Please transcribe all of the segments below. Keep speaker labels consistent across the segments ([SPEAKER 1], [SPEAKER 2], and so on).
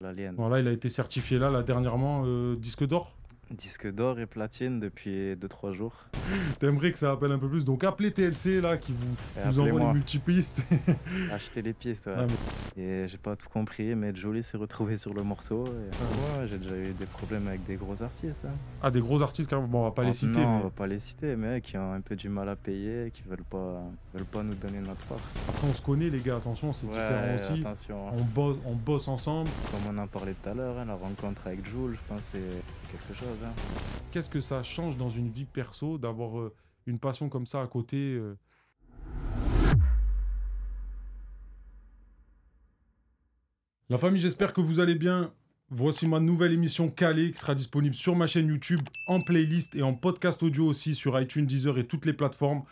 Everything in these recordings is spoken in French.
[SPEAKER 1] L'Alien.
[SPEAKER 2] Voilà, il a été certifié là dernièrement, disque d'or.
[SPEAKER 1] Disque d'or et platine depuis 2-3 jours.
[SPEAKER 2] T'aimerais que ça appelle un peu plus. Donc appelez TLC là qui
[SPEAKER 1] Et
[SPEAKER 2] vous envoie les
[SPEAKER 1] appelez-moi,
[SPEAKER 2] multipistes.
[SPEAKER 1] achetez les pistes, ouais.
[SPEAKER 2] Non,
[SPEAKER 1] Et j'ai pas tout compris, mais Jolie s'est retrouvé sur le morceau. Et... ouais, j'ai déjà eu des problèmes avec des gros artistes. Hein.
[SPEAKER 2] Ah, des gros artistes, carrément. Bon, on va pas les citer.
[SPEAKER 1] Non,
[SPEAKER 2] Mais
[SPEAKER 1] on va pas les citer, mais qui ont un peu du mal à payer, qui veulent pas nous donner notre part.
[SPEAKER 2] après, on se connaît, les gars. Attention, c'est différent
[SPEAKER 1] Ouais,
[SPEAKER 2] aussi.
[SPEAKER 1] attention.
[SPEAKER 2] On bosse ensemble.
[SPEAKER 1] Comme on en parlait tout à l'heure, hein, la rencontre avec Jules, je pense que c'est quelque chose. Hein.
[SPEAKER 2] Qu'est-ce que ça change dans une vie perso d'avoir une passion comme ça à côté La famille, j'espère que vous allez bien. Voici ma nouvelle émission Calé qui sera disponible sur ma chaîne YouTube, en playlist et en podcast audio aussi sur iTunes, Deezer et toutes les plateformes.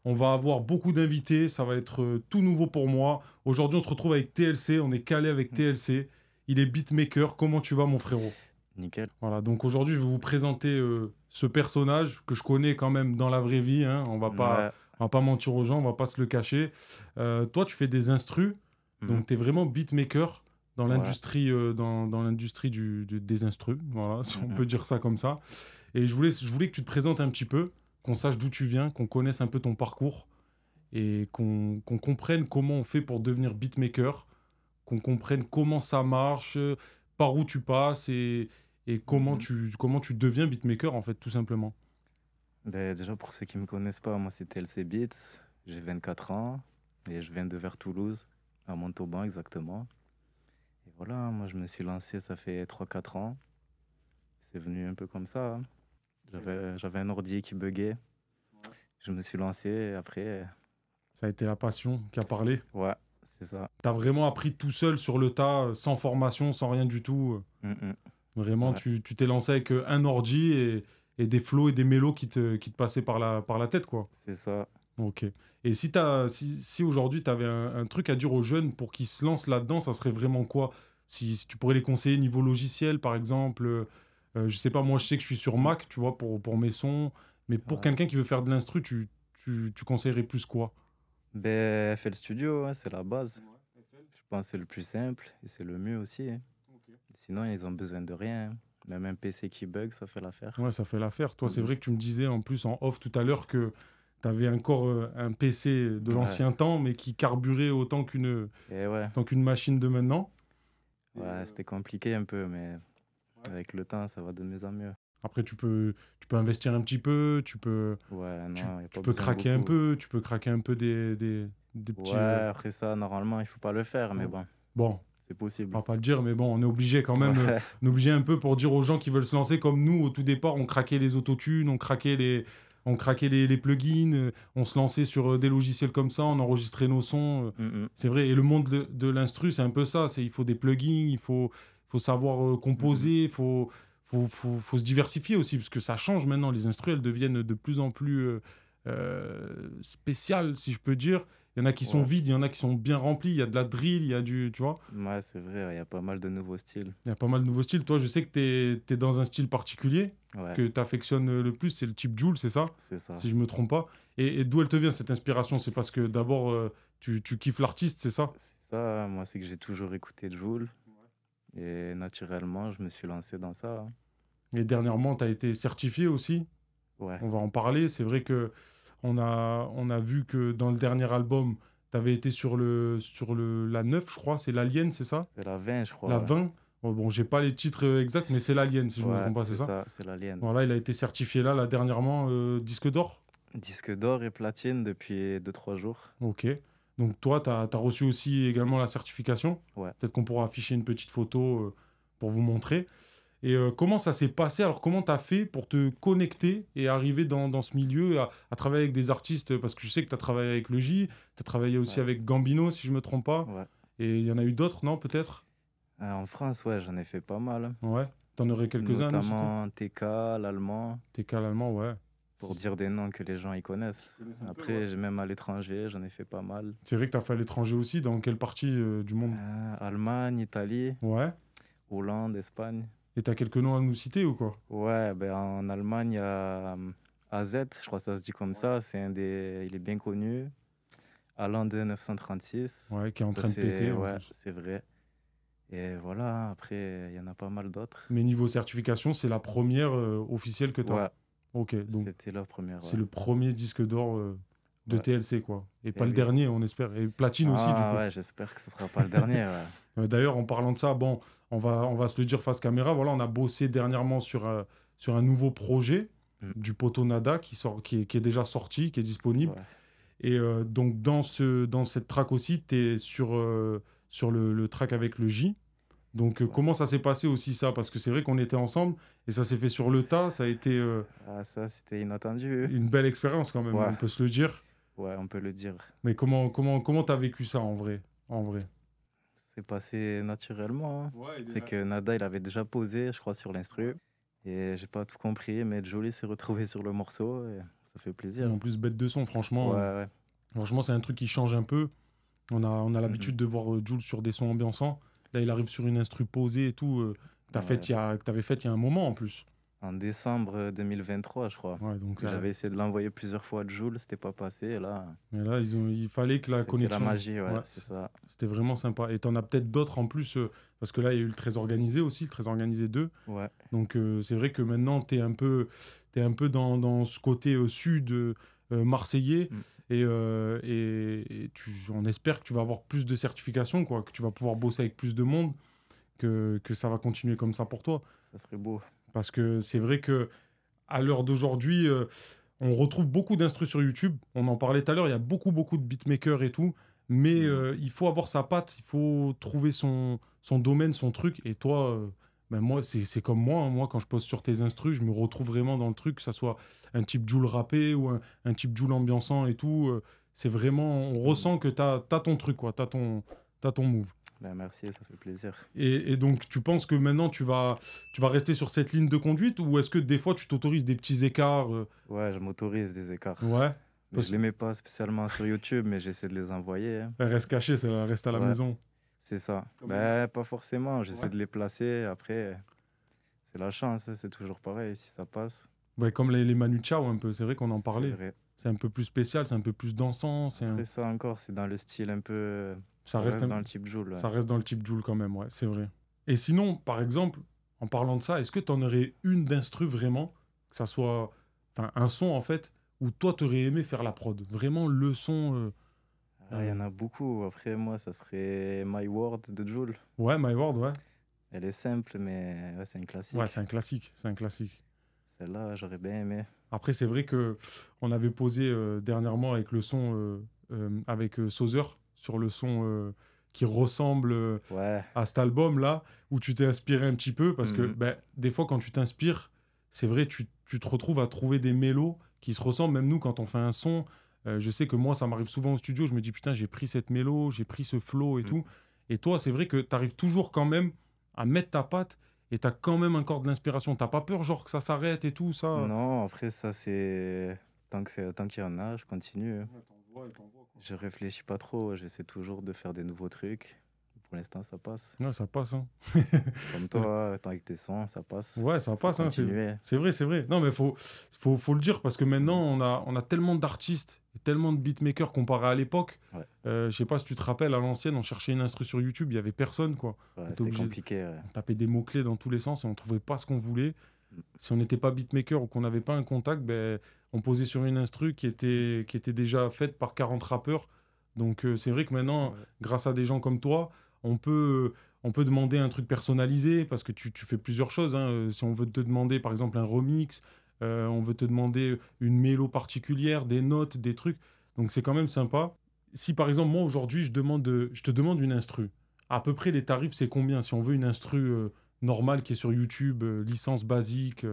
[SPEAKER 2] On va avoir beaucoup d'invités, ça va être tout nouveau pour moi. Aujourd'hui, on se retrouve avec TLC, on est calé avec TLC. Il est beatmaker. Comment tu vas, mon frérot?
[SPEAKER 1] Nickel.
[SPEAKER 2] Voilà, donc aujourd'hui, je vais vous présenter ce personnage que je connais quand même dans la vraie vie. Hein.
[SPEAKER 1] Ouais.
[SPEAKER 2] On va pas mentir aux gens, on va pas se le cacher. Toi, tu fais des instrus, donc tu es vraiment beatmaker dans l'industrie dans l'industrie des instrus, voilà, si on peut dire ça comme ça. Et je voulais que tu te présentes un petit peu, qu'on sache d'où tu viens, qu'on connaisse un peu ton parcours et qu'on comprenne comment on fait pour devenir beatmaker, qu'on comprenne comment ça marche, par où tu passes et comment tu deviens beatmaker, en fait, tout simplement.
[SPEAKER 1] Ben, déjà, pour ceux qui ne me connaissent pas, moi c'est TLC Beats, j'ai 24 ans et je viens de vers Toulouse, à Montauban exactement. Et voilà, moi je me suis lancé, ça fait 3-4 ans. C'est venu un peu comme ça. Hein. J'avais un ordi qui buguait. Je me suis lancé et après,
[SPEAKER 2] Ça a été la passion qui a parlé.
[SPEAKER 1] ouais, c'est ça.
[SPEAKER 2] T'as vraiment appris tout seul sur le tas, sans formation, sans rien du tout. Vraiment,
[SPEAKER 1] Ouais.
[SPEAKER 2] tu t'es lancé avec un ordi et des flows et des mélos qui te passaient par la tête, quoi.
[SPEAKER 1] C'est ça.
[SPEAKER 2] Ok. Et si aujourd'hui, tu avais un truc à dire aux jeunes pour qu'ils se lancent là-dedans, ça serait vraiment quoi? Si tu pourrais les conseiller niveau logiciel, par exemple. Je sais pas, moi, je sais que je suis sur Mac, tu vois, pour mes sons. Mais pour
[SPEAKER 1] Ouais.
[SPEAKER 2] quelqu'un qui veut faire de l'instru, tu conseillerais plus quoi?
[SPEAKER 1] Ben, FL Studio, ouais, c'est la base. Je pense que c'est le plus simple et c'est le mieux aussi. Hein. Sinon, ils ont besoin de rien. Hein. Même un PC qui bug, ça fait l'affaire.
[SPEAKER 2] Ouais, ça fait l'affaire. Toi, c'est vrai que tu me disais en plus en off tout à l'heure que tu avais encore un PC de l'ancien temps, mais qui carburait autant
[SPEAKER 1] Et ouais,
[SPEAKER 2] autant qu'une machine de maintenant.
[SPEAKER 1] ouais, c'était compliqué un peu, mais avec le temps, ça va de mieux en mieux.
[SPEAKER 2] Après, tu peux investir un petit peu,
[SPEAKER 1] Ouais, non, y a
[SPEAKER 2] tu
[SPEAKER 1] pas
[SPEAKER 2] peux
[SPEAKER 1] besoin de
[SPEAKER 2] craquer un
[SPEAKER 1] beaucoup.
[SPEAKER 2] peu, tu peux craquer un peu des petits.
[SPEAKER 1] Ouais, après ça, normalement, il faut pas le faire, mais bon,
[SPEAKER 2] Bon,
[SPEAKER 1] c'est
[SPEAKER 2] on
[SPEAKER 1] possible.
[SPEAKER 2] va pas le dire, mais bon, on est obligé quand même.
[SPEAKER 1] Ouais,
[SPEAKER 2] On est obligé un peu pour dire aux gens qui veulent se lancer comme nous, au tout départ, on craquait les autotunes, on craquait les plugins, on se lançait sur des logiciels comme ça, on enregistrait nos sons. C'est vrai, et le monde de l'instru, c'est un peu ça. Il faut des plugins, faut savoir composer, faut se diversifier aussi, parce que ça change maintenant. Les instrus, elles deviennent de plus en plus spéciales, si je peux dire. Il y en a qui sont
[SPEAKER 1] ouais.
[SPEAKER 2] vides, il y en a qui sont bien remplis. Il y a de la drill, il y a du. Tu vois,
[SPEAKER 1] Ouais, c'est vrai, il y a pas mal de nouveaux styles.
[SPEAKER 2] il y a pas mal de nouveaux styles. Toi, je sais que tu es dans un style particulier
[SPEAKER 1] Ouais,
[SPEAKER 2] que tu affectionnes le plus, c'est le type Joule, c'est ça?
[SPEAKER 1] c'est ça.
[SPEAKER 2] Si je me trompe pas. Et d'où elle te vient cette inspiration? C'est parce que d'abord, tu kiffes l'artiste, c'est ça?
[SPEAKER 1] C'est ça, moi, c'est que j'ai toujours écouté Jul. Et naturellement, je me suis lancé dans ça. Hein.
[SPEAKER 2] Et dernièrement, tu as été certifié aussi.
[SPEAKER 1] Ouais,
[SPEAKER 2] On va en parler. C'est vrai que on a vu que dans le dernier album, tu avais été la 9, je crois. C'est l'Alien, c'est ça?
[SPEAKER 1] c'est la 20, je crois.
[SPEAKER 2] La
[SPEAKER 1] Ouais,
[SPEAKER 2] 20. Bon, j'ai pas les titres exacts, mais c'est l'Alien, si je me
[SPEAKER 1] ouais,
[SPEAKER 2] trompe pas, c'est
[SPEAKER 1] c'est
[SPEAKER 2] ça?
[SPEAKER 1] ça, c'est l'Alien.
[SPEAKER 2] Voilà, il a été certifié là dernièrement, disque d'or.
[SPEAKER 1] Disque d'or et platine depuis 2-3 jours.
[SPEAKER 2] Ok. Donc toi, tu as reçu aussi également la certification.
[SPEAKER 1] Ouais.
[SPEAKER 2] Peut-être qu'on pourra afficher une petite photo pour vous montrer. Et comment ça s'est passé? Alors, comment tu as fait pour te connecter et arriver dans ce milieu, à travailler avec des artistes? Parce que je sais que tu as travaillé avec le J, tu as travaillé aussi
[SPEAKER 1] Ouais.
[SPEAKER 2] avec Gambino, si je me trompe pas.
[SPEAKER 1] Ouais.
[SPEAKER 2] Et il y en a eu d'autres, non, peut-être?
[SPEAKER 1] En France, ouais, j'en ai fait pas mal.
[SPEAKER 2] Ouais. T'en aurais quelques-uns à nous citer?
[SPEAKER 1] Notamment TK, l'allemand,
[SPEAKER 2] TK l'allemand, ouais.
[SPEAKER 1] pour dire des noms que les gens y connaissent. Après, j'ai même à l'étranger, j'en ai fait pas mal.
[SPEAKER 2] C'est vrai que tu as fait à l'étranger aussi. Dans quelle partie du monde?
[SPEAKER 1] Allemagne, Italie,
[SPEAKER 2] Ouais.
[SPEAKER 1] Hollande, Espagne.
[SPEAKER 2] Et tu as quelques noms à nous citer ou quoi?
[SPEAKER 1] Ouais, ben en Allemagne, il y a AZ, je crois que ça se dit comme ça. Il est bien connu. Allende 936.
[SPEAKER 2] Ouais, qui est en
[SPEAKER 1] Ça,
[SPEAKER 2] train de péter en
[SPEAKER 1] ouais,
[SPEAKER 2] plus.
[SPEAKER 1] c'est vrai. Et voilà, après, il y en a pas mal d'autres.
[SPEAKER 2] Mais niveau certification, c'est la première officielle que tu as.
[SPEAKER 1] Ouais,
[SPEAKER 2] Ok, donc
[SPEAKER 1] c'était la première,
[SPEAKER 2] c'est
[SPEAKER 1] ouais.
[SPEAKER 2] le premier disque d'or de
[SPEAKER 1] Ouais,
[SPEAKER 2] TLC, quoi. Et pas
[SPEAKER 1] et
[SPEAKER 2] le
[SPEAKER 1] oui.
[SPEAKER 2] dernier, on espère. Et platine aussi, du
[SPEAKER 1] Ah
[SPEAKER 2] coup.
[SPEAKER 1] ouais, j'espère que ce sera pas le dernier, ouais.
[SPEAKER 2] D'ailleurs, en parlant de ça, bon, on va se le dire face caméra. Voilà, on a bossé dernièrement sur un nouveau projet
[SPEAKER 1] Mm,
[SPEAKER 2] du Poto Nada qui est déjà sorti, qui est disponible.
[SPEAKER 1] ouais,
[SPEAKER 2] Et donc, dans cette track aussi, tu es sur le track avec le J. Donc,
[SPEAKER 1] ouais.
[SPEAKER 2] comment ça s'est passé aussi, ça? Parce que c'est vrai qu'on était ensemble et ça s'est fait sur le tas. Ça a été
[SPEAKER 1] Ah, ça, c'était inattendu.
[SPEAKER 2] une belle expérience quand même,
[SPEAKER 1] Ouais,
[SPEAKER 2] on peut se le dire.
[SPEAKER 1] ouais, on peut le dire.
[SPEAKER 2] Mais comment t'as vécu ça en vrai? En vrai.
[SPEAKER 1] C'est passé naturellement, hein.
[SPEAKER 2] Ouais,
[SPEAKER 1] C'est que Nada, il avait déjà posé, je crois, sur l'instru. Et j'ai pas tout compris, mais Jolie s'est retrouvé sur le morceau et ça fait plaisir.
[SPEAKER 2] En plus, bête de son,
[SPEAKER 1] Ouais,
[SPEAKER 2] franchement.
[SPEAKER 1] ouais.
[SPEAKER 2] Franchement, c'est un truc qui change un peu. On a
[SPEAKER 1] Mhm.
[SPEAKER 2] l'habitude de voir Jules sur des sons ambiançants. Là, il arrive sur une instru posée et tout.
[SPEAKER 1] Ouais.
[SPEAKER 2] Que t'avais fait il y a un moment en plus.
[SPEAKER 1] En décembre 2023, je crois.
[SPEAKER 2] Ouais, donc
[SPEAKER 1] J'avais essayé de l'envoyer plusieurs fois à Jules, c'était pas passé. Et là,
[SPEAKER 2] mais là, il fallait que la
[SPEAKER 1] c'était la
[SPEAKER 2] connexion.
[SPEAKER 1] magie, ouais,
[SPEAKER 2] Ouais,
[SPEAKER 1] c'est ça.
[SPEAKER 2] c'était vraiment sympa. Et t'en as peut-être d'autres en plus, parce que là, il y a eu le très organisé aussi, le très organisé 2.
[SPEAKER 1] Ouais.
[SPEAKER 2] Donc, c'est vrai que maintenant, t'es un peu dans ce côté sud marseillais.
[SPEAKER 1] Mm.
[SPEAKER 2] Et on espère que tu vas avoir plus de certifications, quoi, que tu vas pouvoir bosser avec plus de monde, que ça va continuer comme ça pour toi.
[SPEAKER 1] Ça serait beau.
[SPEAKER 2] Parce que c'est vrai que à l'heure d'aujourd'hui, on retrouve beaucoup d'instrus sur YouTube. On en parlait tout à l'heure, il y a beaucoup, beaucoup de beatmakers et tout. Mais
[SPEAKER 1] Mhm.
[SPEAKER 2] il faut avoir sa patte, il faut trouver son domaine, son truc. Et toi, ben moi, c'est comme moi, hein. Moi, quand je pose sur tes instrus, je me retrouve vraiment dans le truc, que ça soit un type Joule rappé ou un type Joule ambiançant et tout. C'est vraiment, on
[SPEAKER 1] Mhm.
[SPEAKER 2] ressent que t'as ton truc, quoi. T'as ton move.
[SPEAKER 1] Ben, merci, ça fait plaisir.
[SPEAKER 2] Et donc, tu penses que maintenant, tu vas rester sur cette ligne de conduite ou est-ce que des fois, tu t'autorises des petits écarts
[SPEAKER 1] Ouais, je m'autorise des écarts.
[SPEAKER 2] Ouais,
[SPEAKER 1] Mais
[SPEAKER 2] parce
[SPEAKER 1] je les mets pas spécialement sur YouTube, mais j'essaie de les envoyer, hein.
[SPEAKER 2] qu'elle reste cachée, ça reste à la
[SPEAKER 1] Ouais,
[SPEAKER 2] maison.
[SPEAKER 1] c'est ça.
[SPEAKER 2] Comme
[SPEAKER 1] Ben, pas forcément, j'essaie
[SPEAKER 2] Ouais.
[SPEAKER 1] de les placer. Après, c'est la chance, hein, c'est toujours pareil. Si ça passe,
[SPEAKER 2] Ouais, comme les Manu Chao, un peu. C'est vrai qu'on en
[SPEAKER 1] c'est
[SPEAKER 2] parlait.
[SPEAKER 1] vrai.
[SPEAKER 2] C'est un peu plus spécial, c'est un peu plus dansant.
[SPEAKER 1] Après ça encore, c'est dans le style un peu.
[SPEAKER 2] Ça
[SPEAKER 1] Ça
[SPEAKER 2] reste,
[SPEAKER 1] reste dans le type Joule, ouais.
[SPEAKER 2] ça reste dans le type Joule quand même, ouais, c'est vrai. Et sinon, par exemple, en parlant de ça, est-ce que tu en aurais une d'instru vraiment, que ça soit enfin, un son en fait, où toi, tu aurais aimé faire la prod? Vraiment le son.
[SPEAKER 1] Ah, il y en a beaucoup. Après, moi, ça serait My World de Joule.
[SPEAKER 2] Ouais, My World, ouais.
[SPEAKER 1] Elle est simple, mais ouais, c'est un
[SPEAKER 2] Ouais, c'est
[SPEAKER 1] classique.
[SPEAKER 2] un classique. C'est un classique.
[SPEAKER 1] Celle-là, j'aurais bien aimé.
[SPEAKER 2] Après, c'est vrai que on avait posé dernièrement avec le son avec Sozer sur le son qui ressemble
[SPEAKER 1] Ouais.
[SPEAKER 2] à cet album-là, où tu t'es inspiré un petit peu, parce que
[SPEAKER 1] Mhm.
[SPEAKER 2] ben, des fois, quand tu t'inspires, c'est vrai, tu te retrouves à trouver des mélos qui se ressemblent. Même nous, quand on fait un son, je sais que moi, ça m'arrive souvent au studio, je me dis, putain, j'ai pris cette mélo, j'ai pris ce flow et
[SPEAKER 1] Mhm.
[SPEAKER 2] tout. Et toi, c'est vrai que tu arrives toujours quand même à mettre ta patte et tu as quand même encore de l'inspiration. T'as pas peur, genre, que ça s'arrête et tout, ça?
[SPEAKER 1] Non, après, ça, c'est. Tant qu'il y en a, je continue.
[SPEAKER 2] Ouais, t'envoies et t'envoies, quoi.
[SPEAKER 1] Je réfléchis pas trop. J'essaie toujours de faire des nouveaux trucs. Pour l'instant, ça passe.
[SPEAKER 2] Ouais, ça passe, hein.
[SPEAKER 1] Comme toi, tant avec tes sons, ça passe.
[SPEAKER 2] Ouais, ça
[SPEAKER 1] Faut
[SPEAKER 2] passe, hein, c'est
[SPEAKER 1] continuer.
[SPEAKER 2] c'est vrai, c'est vrai. Non, mais faut le dire parce que maintenant,
[SPEAKER 1] Mhm.
[SPEAKER 2] on a tellement d'artistes, et tellement de beatmakers comparé à l'époque.
[SPEAKER 1] Ouais,
[SPEAKER 2] Je sais pas si tu te rappelles, à l'ancienne, on cherchait une instru sur YouTube, il y avait personne, quoi. On
[SPEAKER 1] ouais,
[SPEAKER 2] était
[SPEAKER 1] c'était
[SPEAKER 2] obligé
[SPEAKER 1] compliqué, ouais.
[SPEAKER 2] de taper des mots-clés dans tous les sens et on trouvait pas ce qu'on voulait.
[SPEAKER 1] Mm.
[SPEAKER 2] Si on n'était pas beatmaker ou qu'on n'avait pas un contact, ben, on posait sur une instru qui était déjà faite par 40 rappeurs. Donc, c'est vrai que maintenant,
[SPEAKER 1] Ouais.
[SPEAKER 2] grâce à des gens comme toi, on peut, on peut demander un truc personnalisé parce que tu fais plusieurs choses, hein. Si on veut te demander, par exemple, un remix, on veut te demander une mélo particulière, des notes, des trucs. Donc, c'est quand même sympa. Si, par exemple, moi, aujourd'hui, je te demande une instru, à peu près les tarifs, c'est combien? Si on veut une instru normale qui est sur YouTube, licence basique.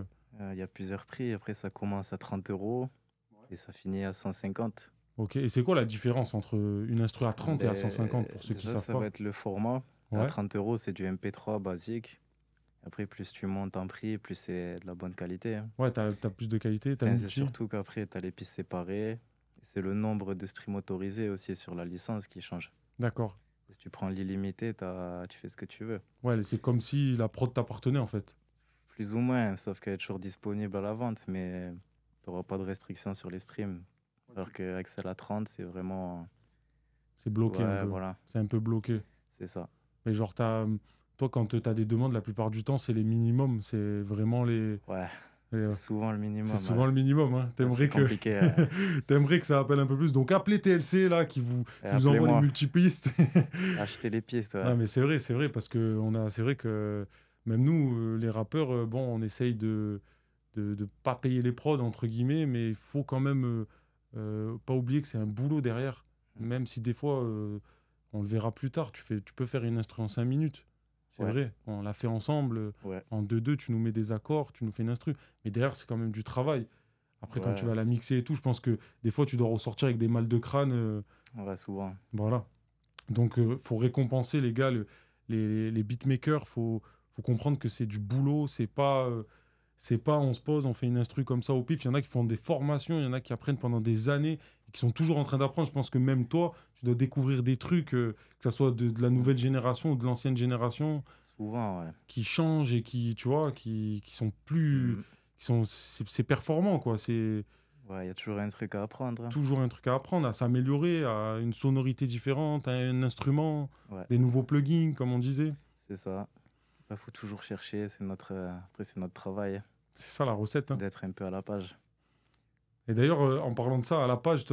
[SPEAKER 1] Il y a plusieurs prix. Après, ça commence à 30 euros et ça finit à 150.
[SPEAKER 2] Ok, et c'est quoi la différence entre une instru à 30 et à
[SPEAKER 1] Ben,
[SPEAKER 2] 150 pour ceux qui
[SPEAKER 1] déjà,
[SPEAKER 2] savent
[SPEAKER 1] ça
[SPEAKER 2] pas?
[SPEAKER 1] va être le format. À
[SPEAKER 2] Ouais,
[SPEAKER 1] 30 euros, c'est du MP3 basique. Après, plus tu montes en prix, plus c'est de la bonne qualité, hein.
[SPEAKER 2] ouais, t'as plus de qualité, t'as le
[SPEAKER 1] Enfin, c'est
[SPEAKER 2] multi.
[SPEAKER 1] surtout qu'après, tu as les pistes séparées. C'est le nombre de streams autorisés aussi sur la licence qui change.
[SPEAKER 2] D'accord.
[SPEAKER 1] Si tu prends l'illimité, tu fais ce que tu veux.
[SPEAKER 2] Ouais, c'est comme si la prod t'appartenait en fait.
[SPEAKER 1] Plus ou moins, sauf qu'elle est toujours disponible à la vente, mais tu n'auras pas de restriction sur les streams. Alors qu'avec celle à 30, c'est vraiment.
[SPEAKER 2] C'est bloqué un
[SPEAKER 1] Ouais,
[SPEAKER 2] peu.
[SPEAKER 1] voilà,
[SPEAKER 2] C'est un peu bloqué.
[SPEAKER 1] c'est ça.
[SPEAKER 2] Mais genre, Toi, quand tu as des demandes, la plupart du temps, c'est les minimums. C'est vraiment
[SPEAKER 1] Ouais,
[SPEAKER 2] les,
[SPEAKER 1] c'est souvent le
[SPEAKER 2] c'est
[SPEAKER 1] minimum.
[SPEAKER 2] souvent le minimum, hein.
[SPEAKER 1] Ouais, c'est compliqué.
[SPEAKER 2] T'aimerais que ça appelle un peu plus. Donc appelez TLC là,
[SPEAKER 1] Et
[SPEAKER 2] qui vous envoie les
[SPEAKER 1] appelez-moi,
[SPEAKER 2] multipistes.
[SPEAKER 1] achetez les pistes, ouais.
[SPEAKER 2] Non, mais c'est vrai, parce que c'est vrai que même nous, les rappeurs, bon, on essaye de pas payer les prods entre guillemets, mais il faut quand même pas oublier que c'est un boulot derrière. Même si des fois, on le verra plus tard, tu peux faire une instru en 5 minutes. C'est
[SPEAKER 1] Ouais,
[SPEAKER 2] vrai, on l'a fait ensemble.
[SPEAKER 1] ouais,
[SPEAKER 2] En 2-2, tu nous mets des accords, tu nous fais une instru. Mais derrière, c'est quand même du travail. Après, quand tu
[SPEAKER 1] ouais,
[SPEAKER 2] vas la mixer et tout, je pense que des fois, tu dois ressortir avec des mal de crâne.
[SPEAKER 1] ouais, souvent.
[SPEAKER 2] Voilà. Donc, faut récompenser les gars, les beatmakers. Faut comprendre que c'est du boulot. C'est pas on se pose, on fait une instru comme ça au pif. Il y en a qui font des formations, il y en a qui apprennent pendant des années et qui sont toujours en train d'apprendre. Je pense que même toi, tu dois découvrir des trucs, que ça soit de la nouvelle génération ou de l'ancienne génération,
[SPEAKER 1] Souvent, ouais.
[SPEAKER 2] qui changent et qui, tu vois, qui sont plus,
[SPEAKER 1] Mm.
[SPEAKER 2] c'est performant, quoi. C'est
[SPEAKER 1] Ouais, il y a toujours un truc à apprendre, hein.
[SPEAKER 2] toujours un truc à apprendre, à s'améliorer, à une sonorité différente, à un instrument,
[SPEAKER 1] Ouais,
[SPEAKER 2] des nouveaux plugins, comme on disait.
[SPEAKER 1] c'est ça. Il faut toujours chercher, après, c'est notre travail,
[SPEAKER 2] C'est ça la recette,
[SPEAKER 1] c'est
[SPEAKER 2] hein.
[SPEAKER 1] d'être un peu à la page.
[SPEAKER 2] Et d'ailleurs, en parlant de ça, à la page,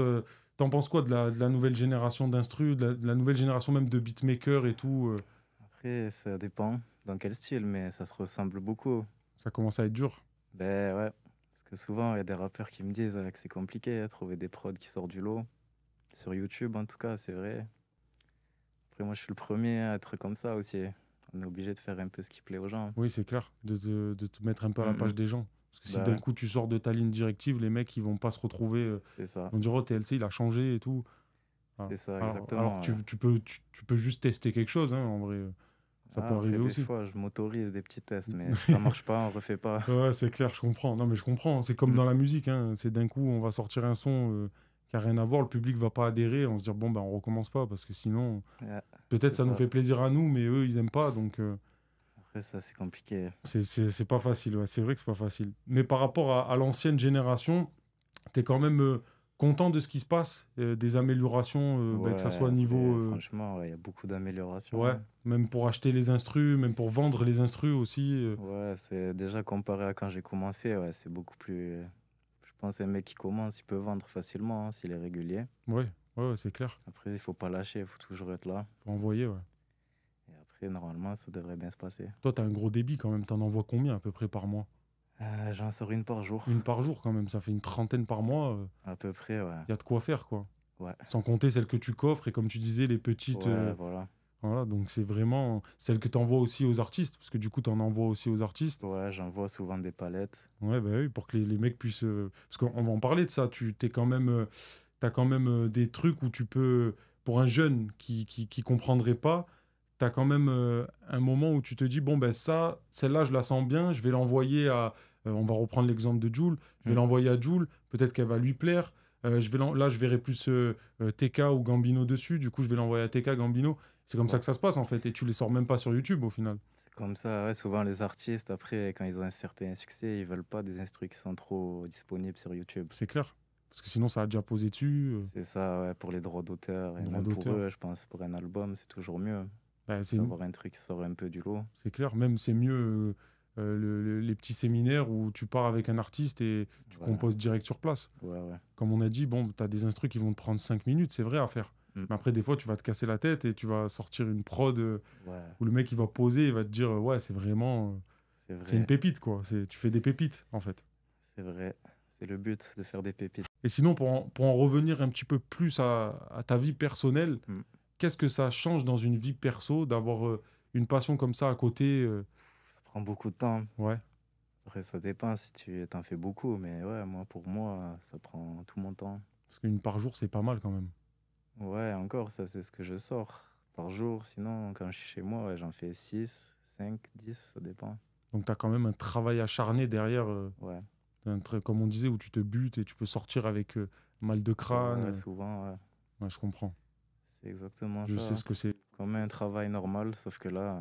[SPEAKER 2] t'en penses quoi de la nouvelle génération d'instru, de la nouvelle génération même de beatmakers et tout
[SPEAKER 1] Après, ça dépend dans quel style, mais ça se ressemble beaucoup.
[SPEAKER 2] Ça commence à être dur.
[SPEAKER 1] Ben ouais, parce que souvent, il y a des rappeurs qui me disent que c'est compliqué à trouver des prods qui sortent du lot. Sur YouTube, en tout cas, c'est vrai. Après, moi, je suis le premier à être comme ça aussi. On est obligé de faire un peu ce qui plaît aux gens.
[SPEAKER 2] Oui, c'est clair, de te mettre un peu à la page
[SPEAKER 1] Mhm.
[SPEAKER 2] des gens. Parce que si
[SPEAKER 1] Bah
[SPEAKER 2] d'un
[SPEAKER 1] ouais,
[SPEAKER 2] coup tu sors de ta ligne directive, les mecs, ils vont pas se retrouver.
[SPEAKER 1] c'est ça.
[SPEAKER 2] Ils vont dire, oh, TLC, il a changé et tout. Voilà.
[SPEAKER 1] C'est ça,
[SPEAKER 2] Alors que
[SPEAKER 1] exactement. Ouais.
[SPEAKER 2] tu peux juste tester quelque chose, hein, en vrai. Ça peut
[SPEAKER 1] Ah, après,
[SPEAKER 2] arriver
[SPEAKER 1] des
[SPEAKER 2] aussi.
[SPEAKER 1] fois, je m'autorise des petits tests, mais si ça marche pas, on refait pas.
[SPEAKER 2] Ouais, c'est clair, je comprends. Non, mais je comprends. C'est comme
[SPEAKER 1] Mm.
[SPEAKER 2] dans la musique, hein. C'est d'un coup, on va sortir un son qui a rien à voir, le public va pas adhérer, on se dit, bon, ben, on recommence pas, parce que sinon,
[SPEAKER 1] Ouais,
[SPEAKER 2] peut-être
[SPEAKER 1] c'est
[SPEAKER 2] ça nous
[SPEAKER 1] ça.
[SPEAKER 2] fait plaisir à nous, mais eux, ils aiment pas, donc
[SPEAKER 1] Après, ça, c'est compliqué.
[SPEAKER 2] c'est pas facile. Ouais. C'est vrai que c'est pas facile. Mais par rapport à l'ancienne génération, tu es quand même content de ce qui se passe, des améliorations, ben, que ça
[SPEAKER 1] Ouais,
[SPEAKER 2] soit niveau.
[SPEAKER 1] après, franchement, ouais, il y a beaucoup d'améliorations,
[SPEAKER 2] Ouais,
[SPEAKER 1] hein.
[SPEAKER 2] même pour acheter les instrus, même pour vendre les instrus aussi.
[SPEAKER 1] Ouais, c'est déjà comparé à quand j'ai commencé, ouais, c'est beaucoup plus. Je pense un mec qui commence, il peut vendre facilement, hein, s'il est régulier.
[SPEAKER 2] Ouais, ouais, c'est clair.
[SPEAKER 1] Après, il faut pas lâcher, il faut toujours être là.
[SPEAKER 2] Faut envoyer, ouais.
[SPEAKER 1] Et après, normalement, ça devrait bien se passer.
[SPEAKER 2] Toi, t'as un gros débit quand même. T'en envoies combien à peu près par mois?
[SPEAKER 1] J'en sors une par jour,
[SPEAKER 2] Une par jour quand même. Ça fait une trentaine par mois.
[SPEAKER 1] à peu près, ouais.
[SPEAKER 2] Il y a de quoi faire, quoi.
[SPEAKER 1] Ouais,
[SPEAKER 2] Sans compter celles que tu coffres et comme tu disais, les petites.
[SPEAKER 1] ouais, voilà.
[SPEAKER 2] Voilà, donc c'est vraiment celles que t'envoies aussi aux artistes. Parce que du coup, t'en envoies aussi aux artistes.
[SPEAKER 1] Ouais, j'envoie souvent des palettes.
[SPEAKER 2] Ouais, bah oui, pour que les mecs puissent. Parce qu'on va en parler de ça. T'es quand même. T'as quand même des trucs où tu peux. Pour un jeune qui comprendrait pas, t'as quand même un moment où tu te dis bon, ben ça, celle-là, je la sens bien, je vais l'envoyer à. On va reprendre l'exemple de Jul. Je vais
[SPEAKER 1] Mm.
[SPEAKER 2] l'envoyer à Jul, peut-être qu'elle va lui plaire. Là, je verrai plus TK ou Gambino dessus. Du coup, je vais l'envoyer à TK, Gambino. C'est comme ça
[SPEAKER 1] Ouais,
[SPEAKER 2] que ça se passe en fait. Et tu les sors même pas sur YouTube au final.
[SPEAKER 1] c'est comme ça, ouais, souvent les artistes, après, quand ils ont un certain succès, ils veulent pas des instrus qui sont trop disponibles sur YouTube.
[SPEAKER 2] C'est clair. Parce que sinon, ça a déjà posé dessus.
[SPEAKER 1] C'est ça, ouais, pour les droits d'auteur. Et
[SPEAKER 2] Droit
[SPEAKER 1] même pour
[SPEAKER 2] d'auteur.
[SPEAKER 1] eux, je pense, pour un album, c'est toujours mieux
[SPEAKER 2] Bah,
[SPEAKER 1] d'avoir un truc qui sort un peu du lot.
[SPEAKER 2] c'est clair. Même c'est mieux les petits séminaires où tu pars avec un artiste et tu
[SPEAKER 1] Voilà.
[SPEAKER 2] composes direct sur place.
[SPEAKER 1] Ouais, ouais.
[SPEAKER 2] Comme on a dit, bon, tu as des instrus qui vont te prendre 5 minutes, c'est vrai à faire.
[SPEAKER 1] Mm.
[SPEAKER 2] Mais après, des fois, tu vas te casser la tête et tu vas sortir une prod
[SPEAKER 1] Ouais,
[SPEAKER 2] où le mec il va poser, il va te dire ouais, c'est vraiment.
[SPEAKER 1] c'est
[SPEAKER 2] C'est une
[SPEAKER 1] vrai,
[SPEAKER 2] pépite, quoi. Tu fais des pépites, en fait.
[SPEAKER 1] c'est vrai. C'est le but de faire des pépites.
[SPEAKER 2] Et sinon, pour en revenir un petit peu plus à ta vie personnelle,
[SPEAKER 1] Mm.
[SPEAKER 2] qu'est-ce que ça change dans une vie perso d'avoir une passion comme ça à côté
[SPEAKER 1] Ça prend beaucoup de temps.
[SPEAKER 2] Ouais,
[SPEAKER 1] Après, ça dépend si tu t'en fais beaucoup, mais ouais, pour moi, ça prend tout mon temps.
[SPEAKER 2] parce qu'une par jour, c'est pas mal quand même.
[SPEAKER 1] Ouais, encore, ça, c'est ce que je sors par jour. Sinon, quand je suis chez moi, ouais, j'en fais 6, 5, 10, ça dépend.
[SPEAKER 2] Donc, tu as quand même un travail acharné derrière,
[SPEAKER 1] Ouais,
[SPEAKER 2] comme on disait, où tu te butes et tu peux sortir avec mal de crâne.
[SPEAKER 1] ouais, souvent, ouais,
[SPEAKER 2] Ouais, je comprends.
[SPEAKER 1] c'est exactement
[SPEAKER 2] Je
[SPEAKER 1] ça,
[SPEAKER 2] sais
[SPEAKER 1] hein.
[SPEAKER 2] ce que c'est.
[SPEAKER 1] Comme un travail normal, sauf que là,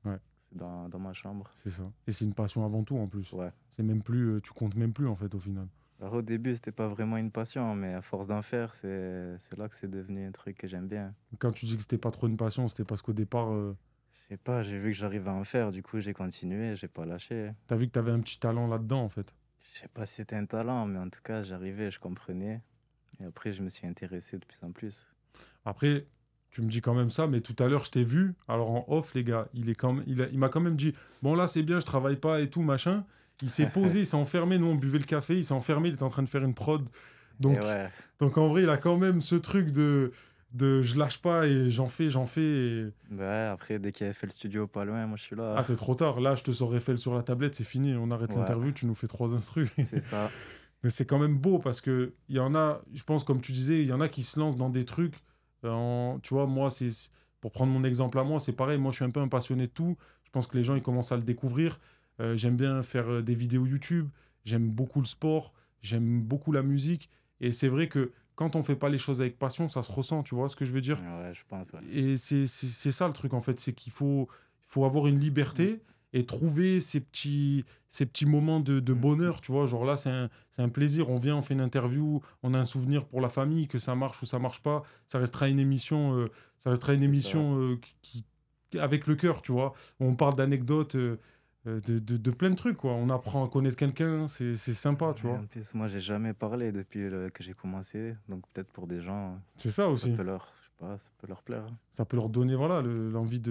[SPEAKER 2] Ouais,
[SPEAKER 1] c'est dans ma chambre.
[SPEAKER 2] c'est ça. Et c'est une passion avant tout, en plus.
[SPEAKER 1] Ouais.
[SPEAKER 2] C'est même plus, tu comptes même plus, en fait, au final.
[SPEAKER 1] Alors, au début, c'était pas vraiment une passion, mais à force d'en faire, c'est là que c'est devenu un truc que j'aime bien.
[SPEAKER 2] Quand tu dis que c'était pas trop une passion, c'était parce qu'au départ,
[SPEAKER 1] Je sais pas, j'ai vu que j'arrivais à en faire, du coup j'ai continué, j'ai pas lâché.
[SPEAKER 2] T'as vu que t'avais un petit talent là-dedans, en fait.
[SPEAKER 1] Je sais pas si c'était un talent, mais en tout cas j'arrivais, je comprenais. Et après je me suis intéressé de plus en plus.
[SPEAKER 2] Après, tu me dis quand même ça, mais tout à l'heure, je t'ai vu. Alors en off, les gars, il m'a quand même dit, bon là, c'est bien, je travaille pas et tout, machin. Il s'est posé, il s'est enfermé. Nous, on buvait le café, il s'est enfermé, il était en train de faire une prod.
[SPEAKER 1] Et
[SPEAKER 2] Donc,
[SPEAKER 1] ouais,
[SPEAKER 2] donc en vrai, il a quand même ce truc de je lâche pas et j'en fais, j'en fais.
[SPEAKER 1] bah ouais, après dès qu'il avait fait le studio pas loin, moi je suis là.
[SPEAKER 2] Ah, c'est trop tard. Là, je te sors Eiffel sur la tablette, c'est fini. On arrête
[SPEAKER 1] Ouais,
[SPEAKER 2] l'interview, tu nous fais 3 instrus.
[SPEAKER 1] c'est ça.
[SPEAKER 2] Mais c'est quand même beau parce que il y en a, je pense, comme tu disais, il y en a qui se lancent dans des trucs. Tu vois, moi, pour prendre mon exemple à moi, c'est pareil. Moi, je suis un peu un passionné de tout. Je pense que les gens, ils commencent à le découvrir. J'aime bien faire des vidéos YouTube. J'aime beaucoup le sport. J'aime beaucoup la musique. Et c'est vrai que quand on fait pas les choses avec passion, ça se ressent. Tu vois ce que je veux dire?
[SPEAKER 1] Ouais, je pense, ouais.
[SPEAKER 2] Et c'est ça le truc, en fait. C'est qu'il faut avoir une liberté et trouver ces petits moments de bonheur, tu vois. Genre là, c'est un plaisir. On vient, on fait une interview, on a un souvenir pour la famille, que ça marche ou ça marche pas. Ça restera une émission,
[SPEAKER 1] C'est ça.
[SPEAKER 2] avec le cœur, tu vois. On parle d'anecdotes, de plein de trucs, quoi. On apprend à connaître quelqu'un, c'est sympa, tu
[SPEAKER 1] Et
[SPEAKER 2] vois.
[SPEAKER 1] en plus, moi j'ai jamais parlé depuis que j'ai commencé, donc peut-être pour des gens,
[SPEAKER 2] C'est ça
[SPEAKER 1] ça
[SPEAKER 2] aussi.
[SPEAKER 1] peut leur, je sais pas, ça peut leur plaire.
[SPEAKER 2] Ça peut leur donner, voilà, l'envie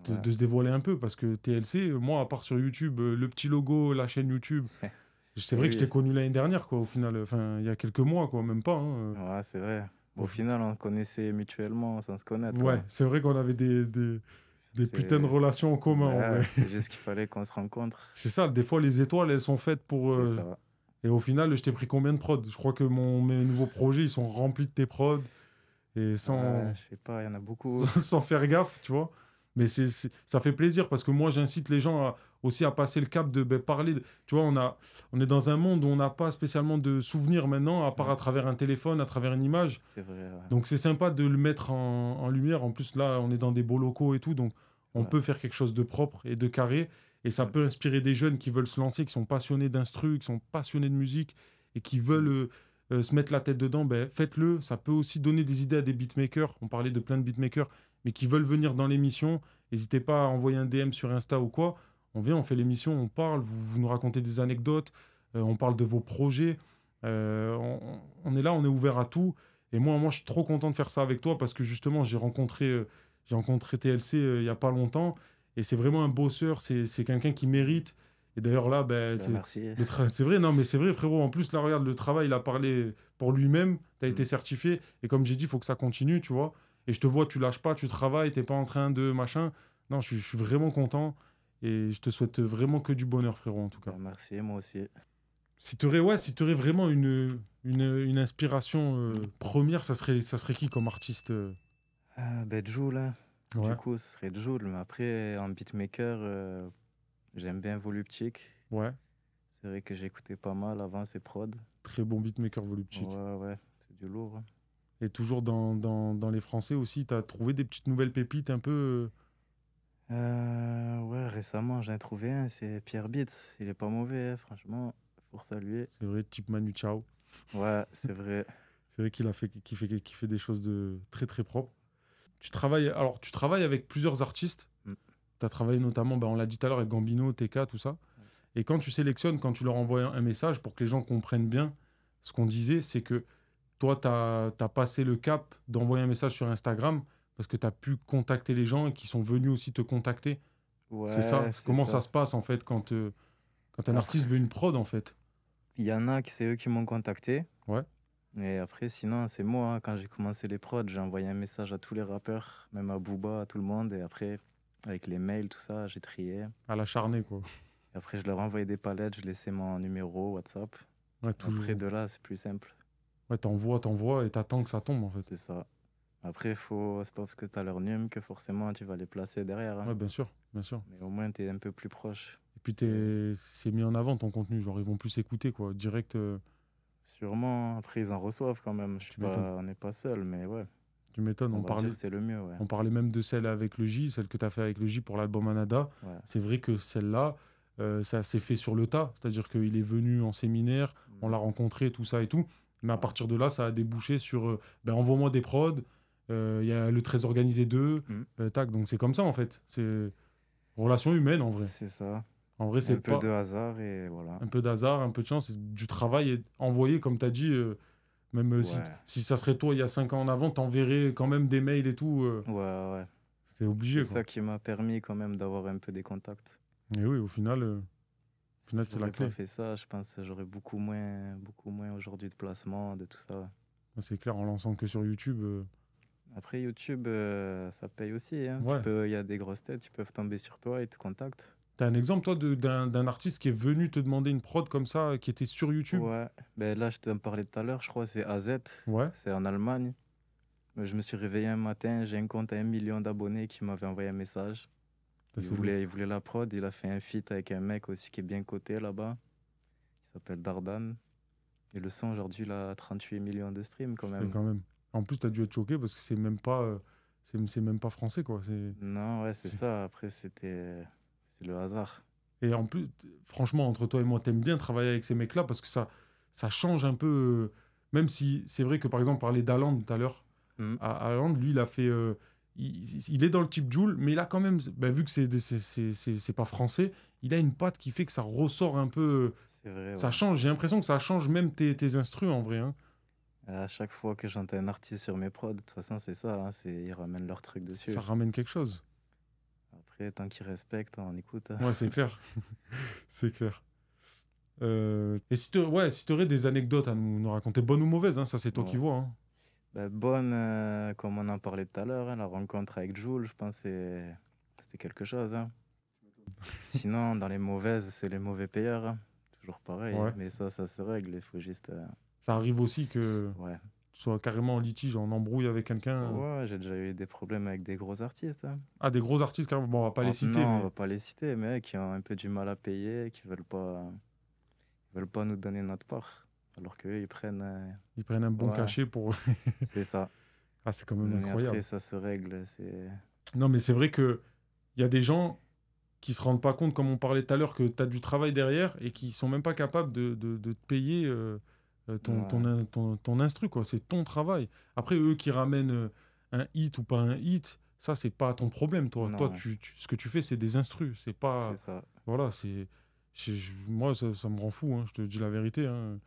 [SPEAKER 1] Ouais.
[SPEAKER 2] de se dévoiler un peu. Parce que TLC, moi, à part sur YouTube, le petit logo, la chaîne YouTube, c'est
[SPEAKER 1] Et
[SPEAKER 2] vrai que je t'ai
[SPEAKER 1] oui,
[SPEAKER 2] connu l'année dernière, quoi, au final. Enfin, il y a quelques mois, quoi, même pas.
[SPEAKER 1] ouais, c'est vrai.
[SPEAKER 2] Au
[SPEAKER 1] Au
[SPEAKER 2] fi-
[SPEAKER 1] final, on connaissait mutuellement sans se connaître,
[SPEAKER 2] Ouais,
[SPEAKER 1] quoi.
[SPEAKER 2] c'est vrai qu'on avait des putains de
[SPEAKER 1] C'est
[SPEAKER 2] relations en commun, en vrai.
[SPEAKER 1] ouais, c'est juste qu'il fallait qu'on se rencontre.
[SPEAKER 2] C'est ça, des fois, les étoiles, elles sont faites pour...
[SPEAKER 1] C'est ça.
[SPEAKER 2] Et au final, je t'ai pris combien de prods? Je crois que mes nouveaux projets, ils sont remplis de tes prods. Et
[SPEAKER 1] Ouais,
[SPEAKER 2] sans,
[SPEAKER 1] je sais pas, il y en a beaucoup.
[SPEAKER 2] sans faire gaffe, tu vois. Mais ça fait plaisir parce que moi, j'incite les gens aussi à passer le cap de parler. Tu vois, on est dans un monde où on n'a pas spécialement de souvenirs maintenant, à part
[SPEAKER 1] Mm,
[SPEAKER 2] à travers un téléphone, à travers une image.
[SPEAKER 1] c'est vrai,
[SPEAKER 2] Donc, c'est sympa de le mettre en lumière. En plus, là, on est dans des beaux locaux et tout. Donc, on
[SPEAKER 1] ouais.
[SPEAKER 2] peut faire quelque chose de propre et de carré. Et ça
[SPEAKER 1] Mm,
[SPEAKER 2] peut inspirer des jeunes qui veulent se lancer, qui sont passionnés d'instru, qui sont passionnés de musique et qui veulent
[SPEAKER 1] mm.
[SPEAKER 2] se mettre la tête dedans. Ben, faites-le. Ça peut aussi donner des idées à des beatmakers. On parlait de plein de beatmakers, mais qui veulent venir dans l'émission. N'hésitez pas à envoyer un DM sur Insta ou quoi. On vient, on fait l'émission, on parle, vous nous racontez des anecdotes, on parle de vos projets. On est là, on est ouvert à tout. Et moi, je suis trop content de faire ça avec toi parce que justement, j'ai rencontré TLC il y a pas longtemps. Et c'est vraiment un bosseur, c'est quelqu'un qui mérite. Et d'ailleurs, là, ben,
[SPEAKER 1] Ben, merci.
[SPEAKER 2] c'est vrai, non, mais c'est vrai, frérot. En plus, là, regarde, le travail, il a parlé pour lui-même. Tu as été
[SPEAKER 1] Mm.
[SPEAKER 2] certifié. Et comme j'ai dit, il faut que ça continue, tu vois. Et je te vois, tu lâches pas, tu travailles, t'es pas en train de machin. Non, je suis vraiment content. Et je te souhaite vraiment que du bonheur, frérot, en tout cas.
[SPEAKER 1] Ben, merci, moi aussi.
[SPEAKER 2] Si tu aurais vraiment une inspiration
[SPEAKER 1] Mm.
[SPEAKER 2] première, ça serait qui comme artiste
[SPEAKER 1] Ah, ben, Jul, là. Du
[SPEAKER 2] Ouais,
[SPEAKER 1] coup, ce serait Jul, mais après, en beatmaker, j'aime bien Voluptic.
[SPEAKER 2] ouais.
[SPEAKER 1] C'est vrai que j'écoutais pas mal avant ces prods.
[SPEAKER 2] Très bon beatmaker Voluptic.
[SPEAKER 1] Ouais, ouais, c'est du lourd, hein.
[SPEAKER 2] Et toujours dans les Français aussi, tu as trouvé des petites nouvelles pépites un peu.
[SPEAKER 1] Ouais, récemment, j'en ai trouvé un, c'est Pierre Beats. Il est pas mauvais, hein, franchement, pour saluer.
[SPEAKER 2] C'est vrai, type Manu Chao.
[SPEAKER 1] Ouais, c'est vrai.
[SPEAKER 2] C'est vrai qu'il fait des choses de très très propres. Tu travailles avec plusieurs artistes.
[SPEAKER 1] Mm.
[SPEAKER 2] Tu as travaillé notamment, on l'a dit tout à l'heure, avec Gambino, TK, tout ça. Et quand tu sélectionnes, quand tu leur envoies un message pour que les gens comprennent bien ce qu'on disait, c'est que toi, tu as passé le cap d'envoyer un message sur Instagram parce que tu as pu contacter les gens et qui sont venus aussi te contacter. C'est ça.
[SPEAKER 1] Ouais, c'est
[SPEAKER 2] Comment ça
[SPEAKER 1] ça.
[SPEAKER 2] se passe en fait quand un
[SPEAKER 1] Après,
[SPEAKER 2] artiste veut une prod en fait.
[SPEAKER 1] il y en a qui c'est eux qui m'ont contacté.
[SPEAKER 2] Ouais,
[SPEAKER 1] Et après, sinon, c'est moi, hein. Quand j'ai commencé les prods, j'ai envoyé un message à tous les rappeurs, même à Booba, à tout le monde. Et après, avec les mails, tout ça, j'ai trié.
[SPEAKER 2] à l'acharné quoi.
[SPEAKER 1] Et après, je leur envoyais des palettes, je laissais mon numéro WhatsApp.
[SPEAKER 2] Ouais,
[SPEAKER 1] Après,
[SPEAKER 2] toujours.
[SPEAKER 1] de là, c'est plus simple.
[SPEAKER 2] Ouais, t'envoies et t'attends que ça tombe en fait.
[SPEAKER 1] C'est ça. Après, c'est pas parce que tu as leur num que forcément tu vas les placer derrière, hein.
[SPEAKER 2] Ouais, bien sûr, bien sûr.
[SPEAKER 1] Mais au moins, tu es un peu plus proche.
[SPEAKER 2] Et puis
[SPEAKER 1] C'est
[SPEAKER 2] c'est mis en avant ton contenu, genre ils vont plus s'écouter quoi. Direct,
[SPEAKER 1] sûrement, après, ils en reçoivent quand même. Je suis
[SPEAKER 2] tu m'étonnes.
[SPEAKER 1] pas, on n'est pas seul, mais ouais,
[SPEAKER 2] Tu m'étonnes.
[SPEAKER 1] on
[SPEAKER 2] On
[SPEAKER 1] va dire
[SPEAKER 2] parlait,
[SPEAKER 1] que c'est le mieux, ouais.
[SPEAKER 2] on parlait même de celle avec le J, celle que tu as fait avec le J pour l'album Anada.
[SPEAKER 1] Ouais.
[SPEAKER 2] C'est vrai que celle-là, ça s'est fait sur le tas. C'est-à-dire qu'il est venu en séminaire, on
[SPEAKER 1] Mm.
[SPEAKER 2] l'a rencontré, tout ça et tout. Mais à
[SPEAKER 1] Ouais.
[SPEAKER 2] partir de là, ça a débouché sur envoie-moi des prods. Il y a le très organisé 2. Tac, donc c'est comme ça, en fait. C'est relation humaine, en vrai.
[SPEAKER 1] C'est ça.
[SPEAKER 2] En vrai, c'est
[SPEAKER 1] Un peu
[SPEAKER 2] pas
[SPEAKER 1] de hasard et voilà.
[SPEAKER 2] un peu d'hasard, un peu de chance, c'est du travail et envoyer, comme tu as dit, même
[SPEAKER 1] Ouais,
[SPEAKER 2] si ça serait toi il y a 5 ans en avant, t'enverrais quand même des mails et tout.
[SPEAKER 1] ouais, ouais.
[SPEAKER 2] C'était
[SPEAKER 1] C'est
[SPEAKER 2] obligé, quoi.
[SPEAKER 1] ça qui m'a permis quand même d'avoir un peu des contacts.
[SPEAKER 2] Et oui, au
[SPEAKER 1] Si
[SPEAKER 2] final c'est la
[SPEAKER 1] j'aurais pas
[SPEAKER 2] clé.
[SPEAKER 1] fait ça, je pense que j'aurais beaucoup moins aujourd'hui de placement, de tout ça.
[SPEAKER 2] C'est clair, en lançant que sur YouTube.
[SPEAKER 1] Après, YouTube, ça paye aussi, hein.
[SPEAKER 2] Ouais.
[SPEAKER 1] Il y a des grosses têtes, ils peuvent tomber sur toi et te contactent.
[SPEAKER 2] T'as un exemple, toi, d'un artiste qui est venu te demander une prod comme ça, qui était sur YouTube?
[SPEAKER 1] Ouais, ben là, je t'en parlais tout à l'heure, je crois, c'est AZ,
[SPEAKER 2] Ouais,
[SPEAKER 1] c'est en Allemagne. Je me suis réveillé un matin, j'ai un compte à 1 million d'abonnés qui m'avait envoyé un message.
[SPEAKER 2] ça, c'est lourd.
[SPEAKER 1] Il voulait la prod, il a fait un feat avec un mec aussi qui est bien coté là-bas, qui s'appelle Dardan. Et le son, aujourd'hui, il a 38 millions de streams quand
[SPEAKER 2] Putain,
[SPEAKER 1] même.
[SPEAKER 2] quand même. En plus, t'as dû être choqué parce que c'est même pas, c'est même pas français, quoi.
[SPEAKER 1] Non, ouais, c'est
[SPEAKER 2] C'est-
[SPEAKER 1] ça. Après, c'est le hasard.
[SPEAKER 2] Et en plus, franchement, entre toi et moi, t'aimes bien travailler avec ces mecs-là parce que ça change un peu. Même si c'est vrai que, par exemple, parler d'Haaland tout à l'heure,
[SPEAKER 1] Hmm,
[SPEAKER 2] Haaland, lui, il a fait. Il est dans le type Joule, mais il a quand même, bah, vu que c'est pas français, il a une patte qui fait que ça ressort un peu.
[SPEAKER 1] c'est vrai,
[SPEAKER 2] Ça
[SPEAKER 1] ouais.
[SPEAKER 2] change. J'ai l'impression que ça change même tes instrus en vrai, hein.
[SPEAKER 1] À chaque fois que j'entends un artiste sur mes prods, de toute façon, c'est ça, hein, ils ramènent leur truc
[SPEAKER 2] Ça
[SPEAKER 1] dessus.
[SPEAKER 2] ramène quelque chose.
[SPEAKER 1] Après, tant qu'ils respectent, on écoute, hein.
[SPEAKER 2] Ouais, c'est clair. C'est clair. Et si tu aurais des anecdotes à nous raconter, bonnes ou mauvaises, hein, ça c'est toi qui
[SPEAKER 1] Ouais.
[SPEAKER 2] vois, hein.
[SPEAKER 1] Bah, bonne, comme on en parlait tout à l'heure, hein, la rencontre avec Jules, je pense que c'était quelque chose, hein. Sinon, dans les mauvaises, c'est les mauvais payeurs, hein. Toujours pareil,
[SPEAKER 2] Ouais.
[SPEAKER 1] mais ça se règle, il faut juste.
[SPEAKER 2] Ça arrive aussi que
[SPEAKER 1] Ouais.
[SPEAKER 2] tu sois carrément en litige, en embrouille avec quelqu'un.
[SPEAKER 1] Ouais, j'ai déjà eu des problèmes avec des gros artistes, hein.
[SPEAKER 2] Ah, des gros artistes, carrément. Bon, on va pas les citer,
[SPEAKER 1] Non, on
[SPEAKER 2] mais
[SPEAKER 1] va pas les citer, mais qui ont un peu du mal à payer, ils veulent pas nous donner notre part. Alors qu'eux, ils prennent.
[SPEAKER 2] ils prennent un bon
[SPEAKER 1] Ouais,
[SPEAKER 2] cachet pour.
[SPEAKER 1] c'est ça.
[SPEAKER 2] Ah, c'est quand même
[SPEAKER 1] Mais après,
[SPEAKER 2] incroyable.
[SPEAKER 1] ça se règle.
[SPEAKER 2] Non, mais c'est vrai que il y a des gens qui se rendent pas compte, comme on parlait tout à l'heure, que tu as du travail derrière et qui sont même pas capables de te payer
[SPEAKER 1] Ouais,
[SPEAKER 2] ton instru, quoi. C'est ton travail. Après, eux qui ramènent un hit ou pas un hit, ça, c'est pas ton problème, toi. Toi,
[SPEAKER 1] non,
[SPEAKER 2] ce que tu fais, c'est des instrus. C'est
[SPEAKER 1] c'est
[SPEAKER 2] pas.
[SPEAKER 1] ça.
[SPEAKER 2] Voilà, moi, ça me rend fou, hein, je te dis la vérité, hein.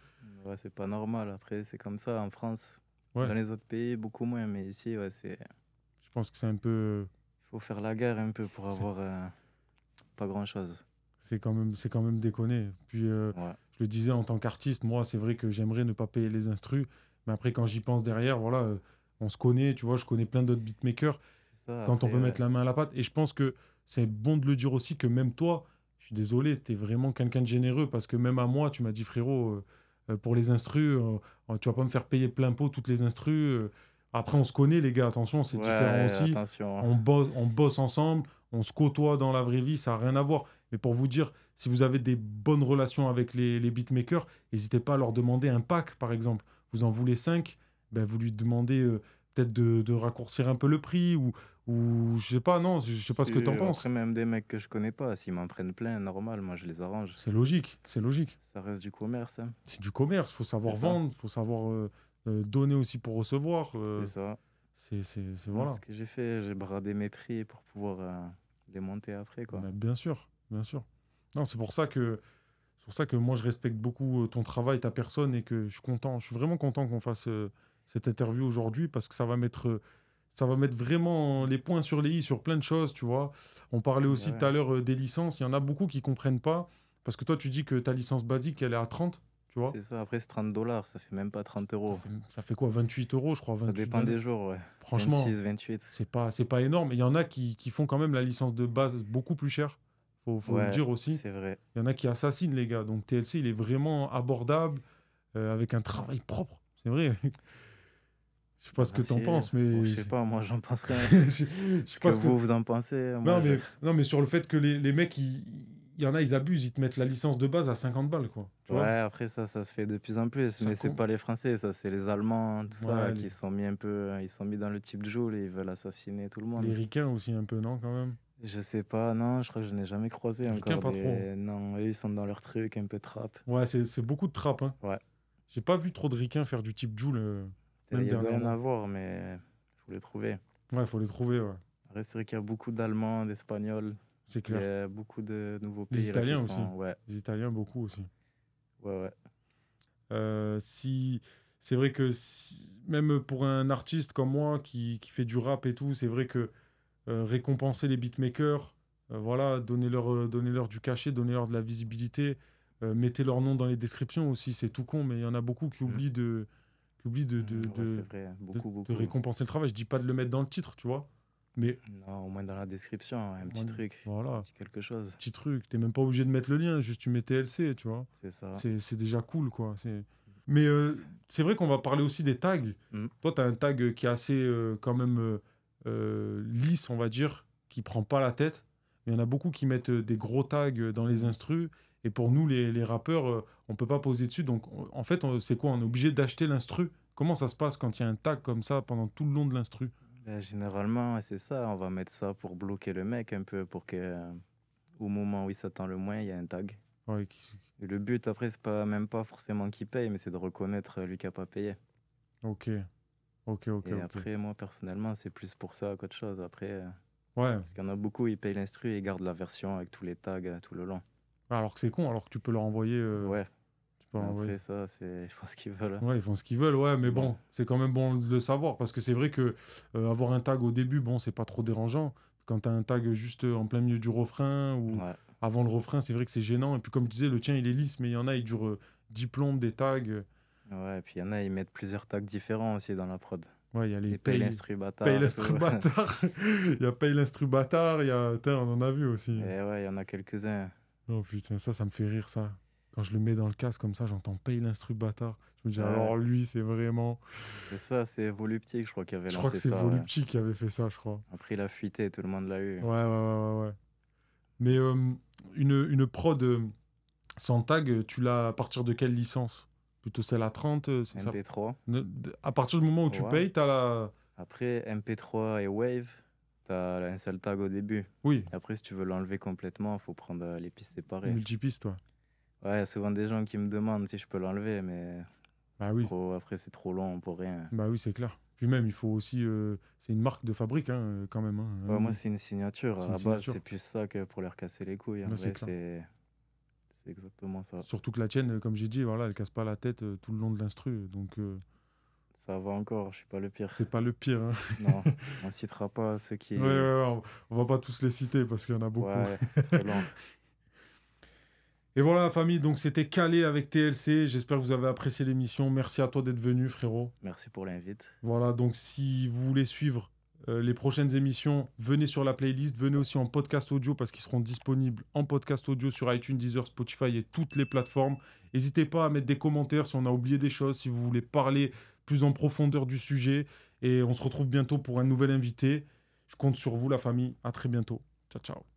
[SPEAKER 1] Ouais, c'est pas normal. Après, c'est comme ça en France.
[SPEAKER 2] Ouais,
[SPEAKER 1] Dans les autres pays, beaucoup moins. Mais ici, ouais,
[SPEAKER 2] je pense que c'est un peu.
[SPEAKER 1] il faut faire la guerre un peu pour
[SPEAKER 2] C'est
[SPEAKER 1] avoir pas grand-chose.
[SPEAKER 2] c'est quand même déconné. Puis,
[SPEAKER 1] Ouais,
[SPEAKER 2] je le disais en tant qu'artiste, moi, c'est vrai que j'aimerais ne pas payer les instrus. Mais après, quand j'y pense derrière, voilà, on se connaît, tu vois, je connais plein d'autres beatmakers.
[SPEAKER 1] c'est ça.
[SPEAKER 2] Quand on
[SPEAKER 1] Après,
[SPEAKER 2] peut mettre la main à la pâte. Et je pense que c'est bon de le dire aussi que même toi, je suis désolé, tu es vraiment quelqu'un de généreux parce que même à moi, tu m'as dit, frérot, pour les instrus, tu vas pas me faire payer plein pot toutes les instrus. Après, on se connaît, les gars, attention, c'est différent
[SPEAKER 1] ouais,
[SPEAKER 2] aussi.
[SPEAKER 1] attention.
[SPEAKER 2] On bosse ensemble, on se côtoie dans la vraie vie, ça n'a rien à voir. Mais pour vous dire, si vous avez des bonnes relations avec les beatmakers, n'hésitez pas à leur demander un pack, par exemple. Vous en voulez 5, ben vous lui demandez peut-être de raccourcir un peu le prix ou je sais pas, non, je sais pas ce que tu en
[SPEAKER 1] Après,
[SPEAKER 2] penses.
[SPEAKER 1] même des mecs que je connais pas, s'ils m'en prennent plein, normal, moi, je les arrange.
[SPEAKER 2] C'est logique, c'est logique.
[SPEAKER 1] Ça reste du commerce, hein.
[SPEAKER 2] C'est du commerce, faut savoir
[SPEAKER 1] C'est ça.
[SPEAKER 2] vendre, faut savoir donner aussi pour recevoir.
[SPEAKER 1] C'est ça. Moi,
[SPEAKER 2] Voilà.
[SPEAKER 1] ce que j'ai fait, j'ai bradé mes prix pour pouvoir les monter après, quoi.
[SPEAKER 2] Ben, bien sûr, bien sûr. Non, c'est pour ça que moi je respecte beaucoup ton travail, ta personne et que je suis vraiment content qu'on fasse cette interview aujourd'hui parce que ça va mettre vraiment les points sur les i sur plein de choses, tu vois. On parlait
[SPEAKER 1] De
[SPEAKER 2] aussi tout à
[SPEAKER 1] rien.
[SPEAKER 2] l'heure des licences, il y en a beaucoup qui comprennent pas parce que toi tu dis que ta licence basique elle est à 30, tu vois.
[SPEAKER 1] C'est ça. Après, c'est 30 $, ça fait même pas 30
[SPEAKER 2] Ça
[SPEAKER 1] euros.
[SPEAKER 2] fait, ça fait quoi, 28 euros, je crois,
[SPEAKER 1] Ça
[SPEAKER 2] 28,
[SPEAKER 1] dépend des jours, ouais.
[SPEAKER 2] Franchement,
[SPEAKER 1] 26, 28.
[SPEAKER 2] c'est pas énorme. Il y en a qui font quand même la licence de base beaucoup plus chère. Faut le
[SPEAKER 1] Ouais,
[SPEAKER 2] dire aussi.
[SPEAKER 1] c'est vrai.
[SPEAKER 2] Il y en a qui assassinent les gars. Donc TLC, il est vraiment abordable, avec un travail propre. C'est vrai. Je sais pas ce que t'en
[SPEAKER 1] Merci.
[SPEAKER 2] penses,
[SPEAKER 1] Bon,
[SPEAKER 2] mais
[SPEAKER 1] je sais pas, moi, j'en pense rien.
[SPEAKER 2] je sais
[SPEAKER 1] Que
[SPEAKER 2] pas ce que.
[SPEAKER 1] vous en pensez,
[SPEAKER 2] Non
[SPEAKER 1] moi,
[SPEAKER 2] mais, non, mais sur le fait que les mecs, il y en a, ils abusent. Ils te mettent la licence de base à 50 balles, quoi. Tu
[SPEAKER 1] Ouais,
[SPEAKER 2] vois.
[SPEAKER 1] après, ça se fait de plus en plus.
[SPEAKER 2] Ça
[SPEAKER 1] Mais c'est
[SPEAKER 2] compte.
[SPEAKER 1] pas les Français, ça, c'est les Allemands, tout ça,
[SPEAKER 2] Ouais,
[SPEAKER 1] là, qui sont mis un peu... Ils sont mis dans le type de Joule et ils veulent assassiner tout le
[SPEAKER 2] les
[SPEAKER 1] monde.
[SPEAKER 2] ricains aussi un peu, non, quand même.
[SPEAKER 1] Je sais pas, non, je crois que je n'ai jamais croisé
[SPEAKER 2] Les ricains,
[SPEAKER 1] encore
[SPEAKER 2] pas trop.
[SPEAKER 1] des... Non, eux, ils sont dans leur truc, un peu trap.
[SPEAKER 2] Ouais, c'est beaucoup de trappe, hein.
[SPEAKER 1] Ouais.
[SPEAKER 2] J'ai pas vu trop de ricains faire du type Joule,
[SPEAKER 1] Il
[SPEAKER 2] même
[SPEAKER 1] y a de rien à
[SPEAKER 2] dernièrement.
[SPEAKER 1] voir, mais faut les trouver.
[SPEAKER 2] Ouais, il faut les trouver, ouais.
[SPEAKER 1] Après, c'est vrai qu'il y a beaucoup d'Allemands, d'Espagnols.
[SPEAKER 2] C'est
[SPEAKER 1] Il y
[SPEAKER 2] clair.
[SPEAKER 1] a beaucoup de nouveaux
[SPEAKER 2] Les
[SPEAKER 1] pays là qui
[SPEAKER 2] Italiens aussi.
[SPEAKER 1] sont. Ouais,
[SPEAKER 2] Les Italiens, beaucoup aussi.
[SPEAKER 1] ouais.
[SPEAKER 2] Si c'est vrai que même pour un artiste comme moi qui fait du rap et tout, c'est vrai que récompenser les beatmakers, voilà, donnez-leur du cachet, donnez-leur de la visibilité, mettez leur nom dans les descriptions aussi, c'est tout con, mais il y en a beaucoup qui oublient
[SPEAKER 1] Ouais, c'est vrai, beaucoup.
[SPEAKER 2] de récompenser le travail. Je dis pas de le mettre dans le titre, tu vois, mais
[SPEAKER 1] Non, au moins dans la description, un petit truc,
[SPEAKER 2] voilà,
[SPEAKER 1] quelque chose.
[SPEAKER 2] petit truc, t'es même pas obligé de mettre le lien, juste tu mets TLC, tu vois.
[SPEAKER 1] C'est ça.
[SPEAKER 2] C'est déjà cool, quoi. Mais c'est vrai qu'on va parler aussi des tags. Toi, tu as un tag qui est assez quand même lisse, on va dire, qui prend pas la tête. Mais il y en a beaucoup qui mettent des gros tags dans les instrus. Et pour nous, les rappeurs, on peut pas poser dessus. Donc, en fait, c'est quoi? On est obligé d'acheter l'instru. Comment ça se passe quand il y a un tag comme ça pendant tout le long de l'instru?
[SPEAKER 1] Généralement, c'est ça. On va mettre ça pour bloquer le mec un peu, pour que au moment où il s'attend le moins, il y a un tag.
[SPEAKER 2] Ouais,
[SPEAKER 1] Et le but, après, c'est même pas forcément qui paye, mais c'est de reconnaître lui qui a pas payé.
[SPEAKER 2] Ok.
[SPEAKER 1] Et après, moi, personnellement, c'est plus pour ça qu'autre chose. Après,
[SPEAKER 2] ouais.
[SPEAKER 1] parce qu'il y en a beaucoup, ils payent l'instru et ils gardent la version avec tous les tags tout le long.
[SPEAKER 2] Alors que c'est con, alors que tu peux leur envoyer.
[SPEAKER 1] Ouais.
[SPEAKER 2] Tu peux leur envoyer.
[SPEAKER 1] Après, ça, ils font ce qu'ils veulent.
[SPEAKER 2] Ouais, ils font ce qu'ils veulent, ouais, mais bon, c'est quand même bon de le savoir parce que c'est vrai que avoir un tag au début, bon, c'est pas trop dérangeant. Quand tu as un tag juste en plein milieu du refrain ou avant le refrain, c'est vrai que c'est gênant. Et puis, comme je disais, le tien, il est lisse, mais il y en a, il dure 10 plombes, des tags.
[SPEAKER 1] Ouais, et puis il y en a, ils mettent plusieurs tags différents aussi dans la prod.
[SPEAKER 2] Ouais, il y a les
[SPEAKER 1] paye l'instru bâtard.
[SPEAKER 2] Paye l'instru bâtard. Il y a paye l'instru bâtard, il y a. Putain, on en a vu aussi.
[SPEAKER 1] Et ouais, il y en a quelques-uns.
[SPEAKER 2] Oh putain, ça me fait rire, ça. Quand je le mets dans le casque comme ça, j'entends paye l'instru bâtard. Je me dis, alors lui, c'est vraiment.
[SPEAKER 1] C'est ça, c'est Voluptic, je crois, qui avait lancé ça.
[SPEAKER 2] Je crois que c'est Voluptic qui avait fait ça, je crois.
[SPEAKER 1] Après, il a fuité, tout le monde l'a eu.
[SPEAKER 2] Ouais. Mais une prod sans tag, tu l'as à partir de quelle licence? Plutôt celle à 30 c'est
[SPEAKER 1] MP3.
[SPEAKER 2] Ça à partir du moment où tu payes, t'as la.
[SPEAKER 1] Après, MP3 et Wave, t'as un seul tag au début.
[SPEAKER 2] Oui.
[SPEAKER 1] Et après, si tu veux l'enlever complètement, il faut prendre les pistes séparées.
[SPEAKER 2] Multipiste, toi.
[SPEAKER 1] Ouais, il y a souvent des gens qui me demandent si je peux l'enlever, mais
[SPEAKER 2] bah oui.
[SPEAKER 1] Après, c'est trop long pour rien.
[SPEAKER 2] Bah oui, c'est clair. Puis même, il faut aussi... c'est une marque de fabrique, hein, quand même. Hein.
[SPEAKER 1] Ouais, moi, c'est une signature. À la base, c'est plus ça que pour leur casser les couilles. En vrai, c'est exactement ça.
[SPEAKER 2] Surtout que la tienne, comme j'ai dit, voilà, elle casse pas la tête tout le long de l'instru. Donc...
[SPEAKER 1] Ça va encore, je suis pas le pire.
[SPEAKER 2] T'es pas le pire. Hein.
[SPEAKER 1] Non, on citera pas ceux qui...
[SPEAKER 2] Ouais, on va pas tous les citer parce qu'il y en a beaucoup.
[SPEAKER 1] Ouais, c'est très long.
[SPEAKER 2] Et voilà la famille, donc c'était Calé avec TLC. J'espère que vous avez apprécié l'émission. Merci à toi d'être venu, frérot.
[SPEAKER 1] Merci pour l'invite.
[SPEAKER 2] Voilà, donc si vous voulez suivre les prochaines émissions, venez sur la playlist, venez aussi en podcast audio parce qu'ils seront disponibles en podcast audio sur iTunes, Deezer, Spotify et toutes les plateformes. N'hésitez pas à mettre des commentaires si on a oublié des choses, si vous voulez parler plus en profondeur du sujet. Et on se retrouve bientôt pour un nouvel invité. Je compte sur vous, la famille. À très bientôt. Ciao, ciao.